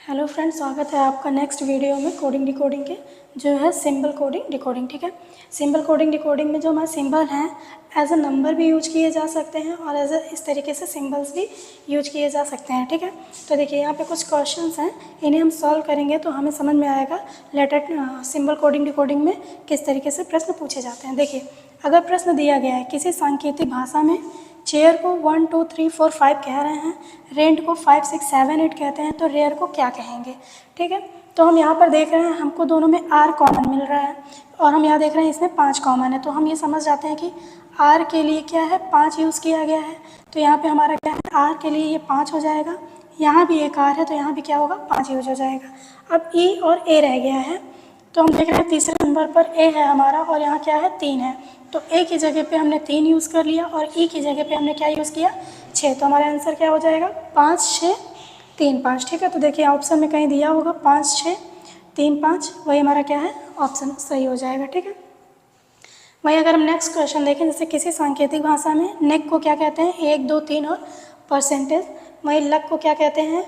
Hello friends, स्वागत है आपका नेक्स्ट वीडियो में कोडिंग डिकोडिंग के जो है सिंबल कोडिंग डिकोडिंग। ठीक है, सिंबल कोडिंग डिकोडिंग में जो हमारे सिंबल हैं एज अ नंबर भी यूज किए जा सकते हैं और एज अ इस तरीके से सिंबल्स भी यूज किए जा सकते हैं। ठीक है, तो देखिए यहाँ पे कुछ क्वेश्चंस हैं, इन्हें हम सॉल्व करेंगे तो हमें समझ में आएगा लेटर सिंबल कोडिंग डिकोडिंग में किस तरीके से प्रश्न पूछे जाते हैं। देखिए, अगर प्रश्न दिया गया है किसी सांकेतिक भाषा में चेयर को 1 2 3 4 5 कह रहे हैं, रेंट को 5 6 7 8 कहते हैं, तो रेयर को क्या कहेंगे। ठीक है, तो हम यहाँ पर देख रहे हैं हमको दोनों में आर कॉमन मिल रहा है और हम यहाँ देख रहे हैं इसमें 5 कॉमन है, तो हम ये समझ जाते हैं कि आर के लिए क्या है 5 यूज़ किया गया है। तो यहाँ पे हमारा क्या है आर के लिए ये 5 हो जाएगा, यहाँ भी एक आर है तो यहाँ भी क्या होगा 5 यूज हो जाएगा। अब ई और ए रह गया है, तो हम देख रहे हैं तीसरे नंबर पर ए है हमारा और यहाँ क्या है 3 है, तो ए की जगह पे हमने 3 यूज़ कर लिया और ई की जगह पे हमने क्या यूज़ किया 6, तो हमारा आंसर क्या हो जाएगा 5 6 3 5। ठीक है, तो देखिए ऑप्शन में कहीं दिया होगा 5 6 3 5, वही हमारा क्या है ऑप्शन सही हो जाएगा। ठीक है, वहीं अगर हम नेक्स्ट क्वेश्चन देखें, जैसे किसी सांकेतिक भाषा में नेक को क्या कहते हैं 1 2 3 और परसेंटेज, वहीं लक को क्या कहते हैं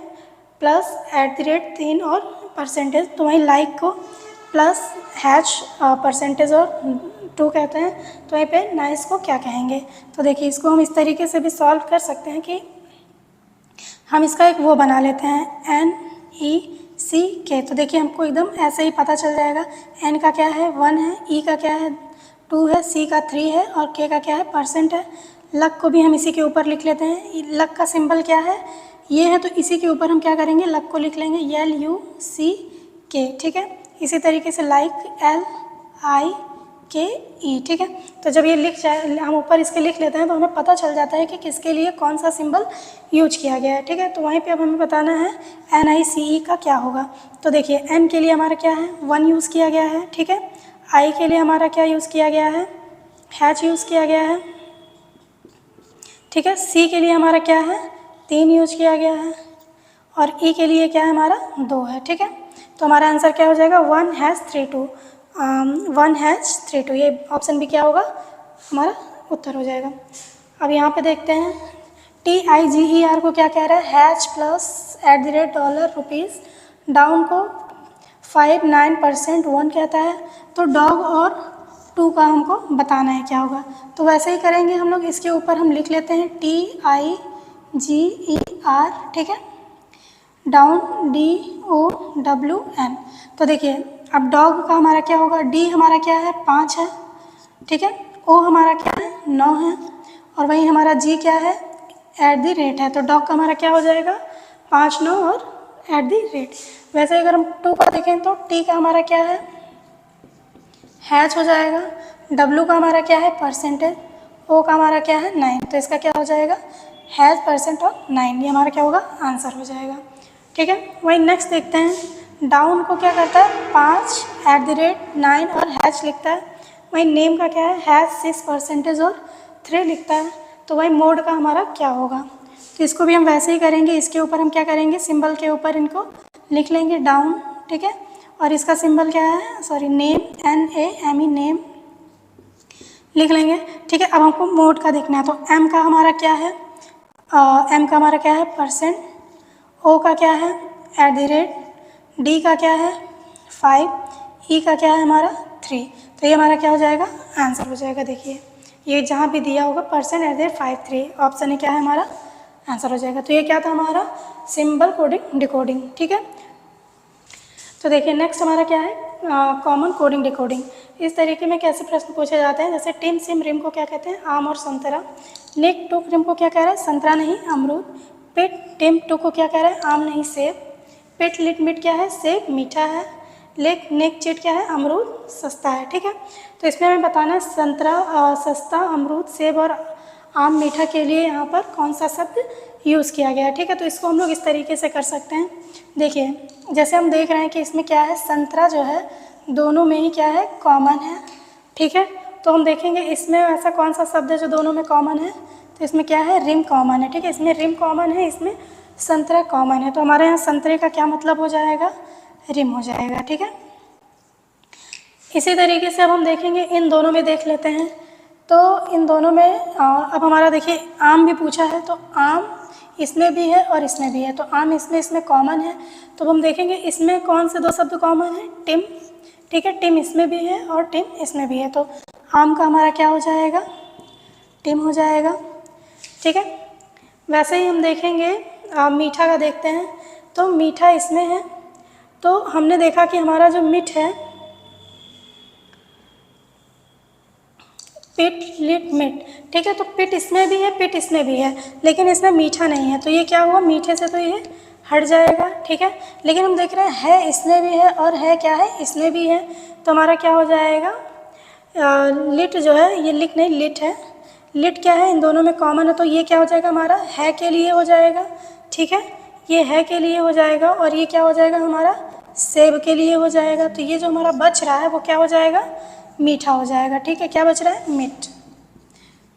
+@ 3 और परसेंटेज, तो वहीं लाइक को प्लस हैच परसेंटेज और 2 कहते हैं, तो वहीं पे नाइस को क्या कहेंगे। तो देखिए इसको हम इस तरीके से भी सॉल्व कर सकते हैं कि हम इसका एक वो बना लेते हैं NECK, तो देखिए हमको एकदम ऐसे ही पता चल जाएगा N का क्या है 1 है, E का क्या है 2 है, C का 3 है और K का क्या है % है। लक को भी हम इसी के ऊपर लिख लेते हैं, लक का सिंबल क्या है ये है, तो इसी के ऊपर हम क्या करेंगे लक को लिख लेंगे LUCK। ठीक है, इसी तरीके से लाइक LIKE। ठीक है, तो जब ये लिख जाए हम ऊपर इसके लिख लेते हैं तो हमें पता चल जाता है कि किसके लिए कौन सा सिंबल यूज किया गया है। ठीक है, तो वहीं पे अब हमें बताना है NICE का क्या होगा। तो देखिए N के लिए हमारा क्या है 1 यूज़ किया गया है। ठीक है, I के लिए हमारा क्या यूज़ किया गया है हैच यूज़ किया गया है। ठीक है, C के लिए हमारा क्या है 3 यूज किया गया है और E के लिए क्या है हमारा 2 है। ठीक है, तो हमारा आंसर क्या हो जाएगा 1 हैज़ 3 2, ये ऑप्शन भी क्या होगा हमारा उत्तर हो जाएगा। अब यहाँ पे देखते हैं TIGER को क्या कह रहा है हैच +@ $रुपीज़, डाउन को 5 9% 1 कहता है, तो डॉग और 2 का हमको बताना है क्या होगा। तो वैसे ही करेंगे हम लोग, इसके ऊपर हम लिख लेते हैं TIGER। ठीक है, डाउन DOWN। तो देखिए अब डॉग का हमारा क्या होगा D हमारा क्या है 5 है। ठीक है, O हमारा क्या है 9 है और वहीं हमारा G क्या है @ है, तो डॉग का हमारा क्या हो जाएगा 5 9 और @ वैसे अगर हम 2 का देखें तो T का हमारा क्या है हैच हो जाएगा, W का हमारा क्या है %, O का हमारा क्या है 9, तो इसका क्या हो जाएगा हैज़ % और 9, ये हमारा क्या होगा आंसर हो जाएगा। ठीक है, वही नेक्स्ट देखते हैं डाउन को क्या करता है 5 @ 9 और हैच लिखता है, वही नेम का क्या है हैज़ 6% और 3 लिखता है, तो वही मोड का हमारा क्या होगा। तो इसको भी हम वैसे ही करेंगे, इसके ऊपर हम क्या करेंगे सिंबल के ऊपर इनको लिख लेंगे डाउन। ठीक है, और इसका सिंबल क्या है नेम NAME नेम लिख लेंगे। ठीक है, अब हमको मोड का देखना है, तो M का हमारा क्या है M का हमारा क्या है %, O का क्या है @ D का क्या है 5, E का क्या है हमारा 3, तो ये हमारा क्या हो जाएगा आंसर हो जाएगा। देखिए ये जहाँ भी दिया होगा %, 5 3 ऑप्शन है क्या है हमारा आंसर हो जाएगा। तो ये क्या था हमारा सिंबल कोडिंग डिकोडिंग। ठीक है, तो देखिए नेक्स्ट हमारा क्या है कॉमन कोडिंग डिकोडिंग। इस तरीके में कैसे प्रश्न पूछे जाते हैं, जैसे टिम सिम रिम को क्या कहते हैं आम और संतरा, निक टुक रिम को क्या कह रहा है संतरा नहीं अमरूद, पिट टिम टुक को क्या कह रहा है आम नहीं सेब, पिट लिट मिट क्या है सेब मीठा है, लेक नेक चिट क्या है अमरूद सस्ता है। ठीक है, तो इसमें हमें बताना है संतरा सस्ता, अमरूद सेब और आम मीठा के लिए यहाँ पर कौन सा शब्द यूज़ किया गया है। ठीक है, तो इसको हम लोग इस तरीके से कर सकते हैं। देखिए जैसे हम देख रहे हैं कि इसमें क्या है संतरा जो है दोनों में ही क्या है कॉमन है। ठीक है, तो हम देखेंगे इसमें ऐसा कौन सा शब्द है जो दोनों में कॉमन है, तो इसमें क्या है रिम कॉमन है। ठीक है, इसमें रिम कॉमन है, इसमें संतरा कॉमन है, तो हमारे यहाँ संतरे का क्या मतलब हो जाएगा रिम हो जाएगा। ठीक है, इसी तरीके से अब हम देखेंगे इन दोनों में देख लेते हैं, तो इन दोनों में अब हमारा देखिए आम भी पूछा है, तो आम इसमें भी है और इसमें भी है, तो आम इसमें कॉमन है। तो हम देखेंगे इसमें कौन से दो शब्द कॉमन है, टिम, ठीक है, टिम इसमें भी है और टिम इसमें भी है, तो आम का हमारा क्या हो जाएगा, टिम हो जाएगा, ठीक है। वैसे ही हम देखेंगे मीठा का देखते हैं, तो मीठा इसमें है, तो हमने देखा कि हमारा जो मिठ है, पिट लिट मिट, ठीक है, तो पिट इसमें भी है, पिट इसमें भी है, लेकिन इसमें मीठा नहीं है, तो ये क्या हुआ, मीठे से तो ये हट जाएगा, ठीक है। लेकिन हम देख रहे हैं है इसमें भी है और है क्या है, इसमें भी है, तो हमारा क्या हो जाएगा, लिट जो है, ये लिट नहीं लिट है, लिट क्या है, इन दोनों में कॉमन है, तो ये क्या हो जाएगा हमारा है के लिए हो जाएगा, ठीक है, ये है के लिए हो जाएगा, और ये क्या हो जाएगा हमारा सेब के लिए हो जाएगा। तो ये जो हमारा बच रहा है वो क्या हो जाएगा, मीठा हो जाएगा, ठीक है। क्या बच रहा है, मिट,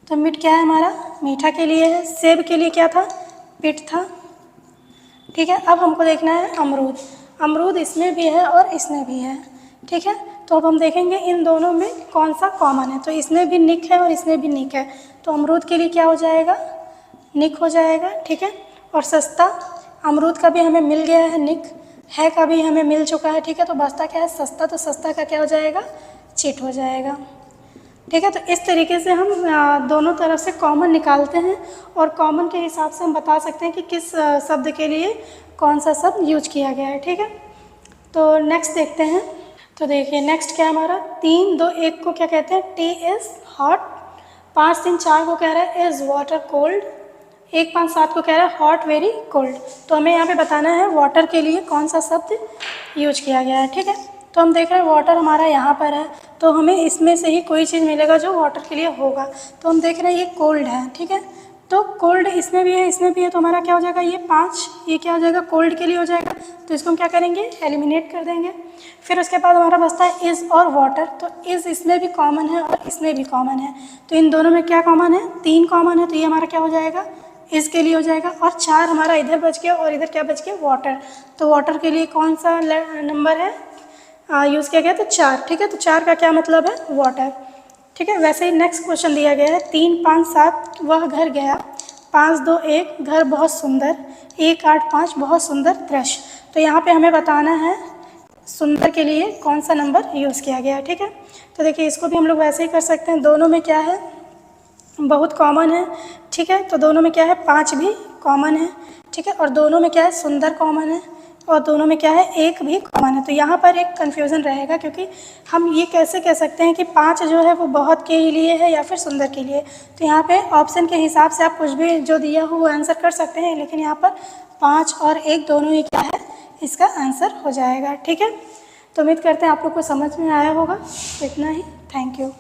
तो मिट क्या है हमारा, मीठा के लिए है, सेब के लिए क्या था, पिट था, ठीक है। अब हमको देखना है अमरूद, अमरूद इसमें भी है और इसमें भी है, ठीक है। तो अब हम देखेंगे इन दोनों में कौन सा कॉमन है, तो इसमें भी निक है और इसमें भी निक है, तो अमरूद के लिए क्या हो जाएगा, निक हो जाएगा, ठीक है। और सस्ता, अमरूद का भी हमें मिल गया है निक, है का भी हमें मिल चुका है, ठीक है, तो बचता क्या है, सस्ता, तो सस्ता का क्या हो जाएगा, चिट हो जाएगा, ठीक है। तो इस तरीके से हम दोनों तरफ से कॉमन निकालते हैं और कॉमन के हिसाब से हम बता सकते हैं कि किस शब्द के लिए कौन सा शब्द यूज किया गया है, ठीक है। तो नेक्स्ट देखते हैं, तो देखिए नेक्स्ट क्या है हमारा, 3 2 1 को क्या कहते हैं, टी इज़ हॉट, 5 3 4 को कह रहा है इज़ वाटर कोल्ड, 1 5 7 को कह रहा है हॉट वेरी कोल्ड। तो हमें यहाँ पे बताना है वाटर के लिए कौन सा शब्द यूज किया गया है, ठीक है। तो हम देख रहे हैं वाटर हमारा यहाँ पर है, तो हमें इसमें से ही कोई चीज़ मिलेगा जो वाटर के लिए होगा, तो हम देख रहे हैं ये कोल्ड है, ठीक है, तो कोल्ड इसमें भी है इसमें भी है, तो हमारा क्या हो जाएगा, ये 5, ये क्या हो जाएगा, कोल्ड के लिए हो जाएगा, तो इसको हम क्या करेंगे, एलिमिनेट कर देंगे। फिर उसके बाद हमारा बचता है इज़ और वाटर, तो इज़ इसमें भी कॉमन है और इसमें भी कॉमन है, तो इन दोनों में क्या कॉमन है, 3 कॉमन है, तो ये हमारा क्या हो जाएगा, इज़ के लिए हो जाएगा, और 4 हमारा इधर बच गया और इधर क्या बच गया, वाटर, तो वाटर के लिए कौन सा नंबर है यूज़ किया गया, तो 4, ठीक है, तो 4 का क्या मतलब है, वाटर, ठीक है। वैसे ही नेक्स्ट क्वेश्चन दिया गया है, 3 5 7 वह घर गया, 5 2 1 घर बहुत सुंदर, 1 8 5 बहुत सुंदर दृश्य, तो यहाँ पे हमें बताना है सुंदर के लिए कौन सा नंबर यूज़ किया गया है, ठीक है। तो देखिए इसको भी हम लोग वैसे ही कर सकते हैं, दोनों में क्या है, बहुत कॉमन है, ठीक है, तो दोनों में क्या है, 5 भी कॉमन है, ठीक है, और दोनों में क्या है, सुंदर कॉमन है, और दोनों में क्या है, 1 भी कॉमन है। तो यहाँ पर एक कन्फ्यूज़न रहेगा, क्योंकि हम ये कैसे कह सकते हैं कि 5 जो है वो बहुत के ही लिए है या फिर सुंदर के लिए, तो यहाँ पे ऑप्शन के हिसाब से आप कुछ भी जो दिया हो वो आंसर कर सकते हैं, लेकिन यहाँ पर 5 और 1 दोनों ही क्या है, इसका आंसर हो जाएगा, ठीक है। तो उम्मीद करते हैं आप लोग को समझ में आया होगा, तो इतना ही, थैंक यू।